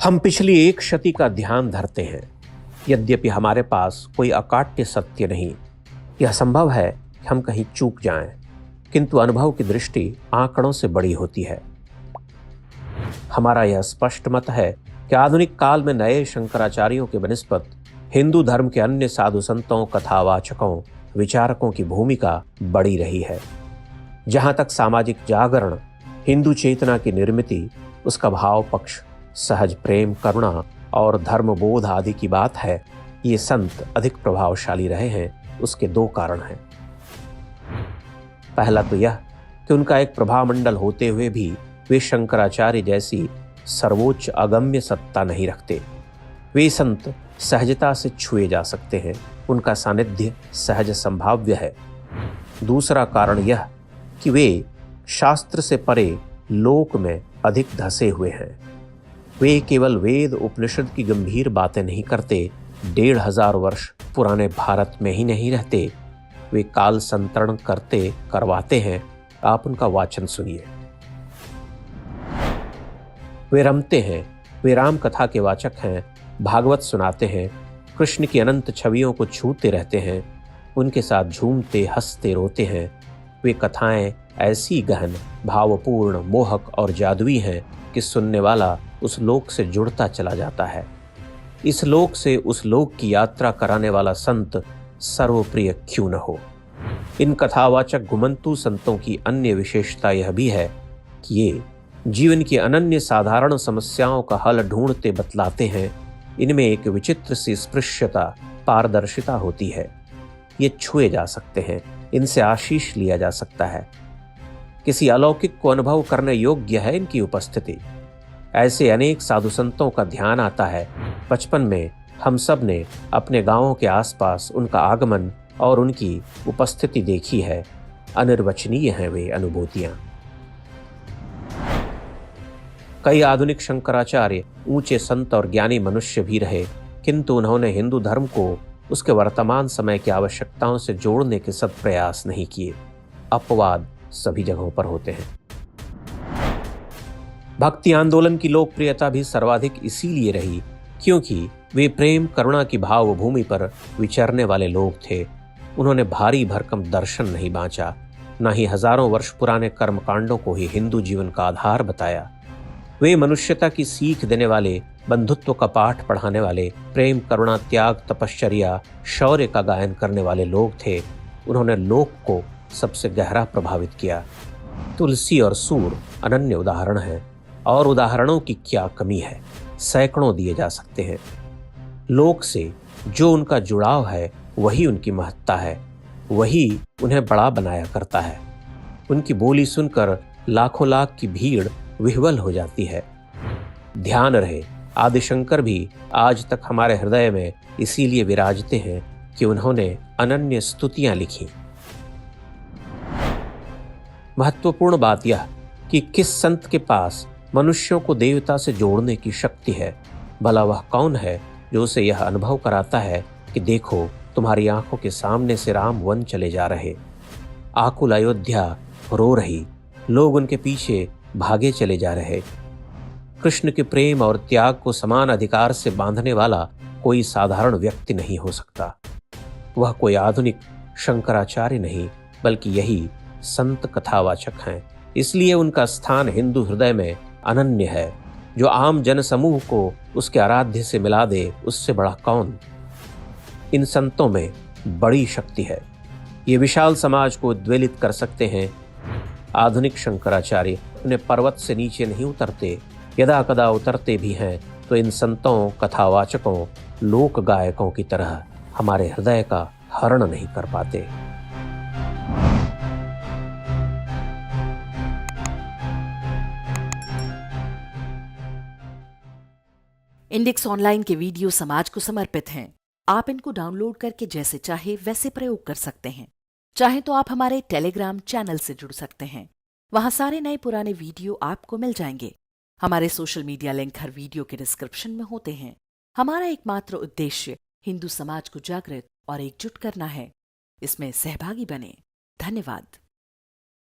हम पिछली एक शती का ध्यान धरते हैं। यद्यपि हमारे पास कोई अकाट्य सत्य नहीं, यह संभव है कि हम कहीं चूक जाएं, किंतु अनुभव की दृष्टि आंकड़ों से बड़ी होती है। हमारा यह स्पष्ट मत है कि आधुनिक काल में नए शंकराचार्यों के बनिस्पत हिंदू धर्म के अन्य साधु संतों, कथावाचकों, विचारकों की भूमिका बड़ी रही है। जहां तक सामाजिक जागरण, हिंदू चेतना की निर्मिति, उसका भाव पक्ष, सहज प्रेम, करुणा और धर्मबोध आदि की बात है, ये संत अधिक प्रभावशाली रहे हैं। उसके दो कारण हैं। पहला तो यह कि उनका एक प्रभामंडल होते हुए भी वे शंकराचार्य जैसी सर्वोच्च अगम्य सत्ता नहीं रखते। वे संत सहजता से छुए जा सकते हैं, उनका सानिध्य सहज संभाव्य है। दूसरा कारण यह कि वे शास्त्र से परे लोक में अधिक धसे हुए हैं। वे केवल वेद उपनिषद की गंभीर बातें नहीं करते, 1500 वर्ष पुराने भारत में ही नहीं रहते, वे काल संतरण करवाते हैं। आप उनका वाचन सुनिए। वे रमते हैं, वे राम कथा के वाचक हैं, भागवत सुनाते हैं, कृष्ण की अनंत छवियों को छूते रहते हैं, उनके साथ झूमते, हंसते, रोते हैं। वे कथाएं ऐसी गहन, भावपूर्ण, मोहक और जादुई हैं कि सुनने वाला उस लोक से जुड़ता चला जाता है। इस लोक से उस लोक की यात्रा कराने वाला संत सर्वप्रिय क्यों न हो। इन कथावाचक घुमंतू संतों की अन्य विशेषता यह भी है कि ये जीवन की अनन्य साधारण समस्याओं का हल ढूंढते बतलाते हैं। इनमें एक विचित्र सी स्पृश्यता, पारदर्शिता होती है। ये छुए जा सकते हैं, इनसे आशीष लिया जा सकता है। किसी अलौकिक को अनुभव करने योग्य है इनकी उपस्थिति। ऐसे अनेक साधु संतों का ध्यान आता है। बचपन में हम सब ने अपने गांवों के आसपास उनका आगमन और उनकी उपस्थिति देखी है। अनिर्वचनीय हैं वे अनुभूतियां। कई आधुनिक शंकराचार्य ऊंचे संत और ज्ञानी मनुष्य भी रहे, किंतु उन्होंने हिंदू धर्म को उसके वर्तमान समय की आवश्यकताओं से जोड़ने के सब प्रयास नहीं किए। अपवाद सभी जगहों पर होते हैं। भक्ति आंदोलन की लोकप्रियता भी सर्वाधिक इसीलिए रही क्योंकि वे प्रेम करुणा की भाव भूमि पर विचरने वाले लोग थे। उन्होंने भारी भरकम दर्शन नहीं बांचा, न ही हजारों वर्ष पुराने कर्मकांडों को ही हिंदू जीवन का आधार बताया। वे मनुष्यता की सीख देने वाले, बंधुत्व का पाठ पढ़ाने वाले, प्रेम करुणा त्याग तपश्चर्या शौर्य का गायन करने वाले लोग थे। उन्होंने लोक को सबसे गहरा प्रभावित किया। तुलसी और सूर अनन्य उदाहरण हैं, और उदाहरणों की क्या कमी है, सैकड़ों दिए जा सकते हैं। लोक से जो उनका जुड़ाव है वही उनकी महत्ता है, वही उन्हें बड़ा बनाया करता है। उनकी बोली सुनकर लाखों लाख की भीड़ विह्वल हो जाती है। ध्यान रहे, आदिशंकर भी आज तक हमारे हृदय में इसीलिए विराजते हैं कि उन्होंने अनन्य स्तुतियां लिखी। महत्वपूर्ण बात यह कि किस संत के पास मनुष्यों को देवता से जोड़ने की शक्ति है। भला वह कौन है जो उसे यह अनुभव कराता है कि देखो, तुम्हारी आंखों के सामने से राम वन चले जा रहे। आकुल अयोध्या रो रही, लोग उनके पीछे भागे चले जा रहे। कृष्ण के प्रेम और त्याग को समान अधिकार से बांधने वाला कोई साधारण व्यक्ति नहीं हो सकता। वह कोई आधुनिक शंकराचार्य नहीं, बल्कि यही संत कथावाचक हैं। इसलिए उनका स्थान हिंदू हृदय में अनन्य है। जो आम जन समूह को उसके आराध्य से मिला दे, उससे बड़ा कौन। इन संतों में बड़ी शक्ति है। ये विशाल समाज को उद्वेलित कर सकते हैं। आधुनिक शंकराचार्य अपने पर्वत से नीचे नहीं उतरते, यदा कदा उतरते भी हैं तो इन संतों, कथावाचकों, लोक गायकों की तरह हमारे हृदय का हरण नहीं कर पाते। इंडेक्स ऑनलाइन के वीडियो समाज को समर्पित हैं। आप इनको डाउनलोड करके जैसे चाहे वैसे प्रयोग कर सकते हैं। चाहे तो आप हमारे टेलीग्राम चैनल से जुड़ सकते हैं। वहां सारे नए पुराने वीडियो आपको मिल जाएंगे। हमारे सोशल मीडिया लिंक हर वीडियो के डिस्क्रिप्शन में होते हैं। हमारा एकमात्र उद्देश्य हिंदू समाज को जागृत और एकजुट करना है। इसमें सहभागी बने। धन्यवाद।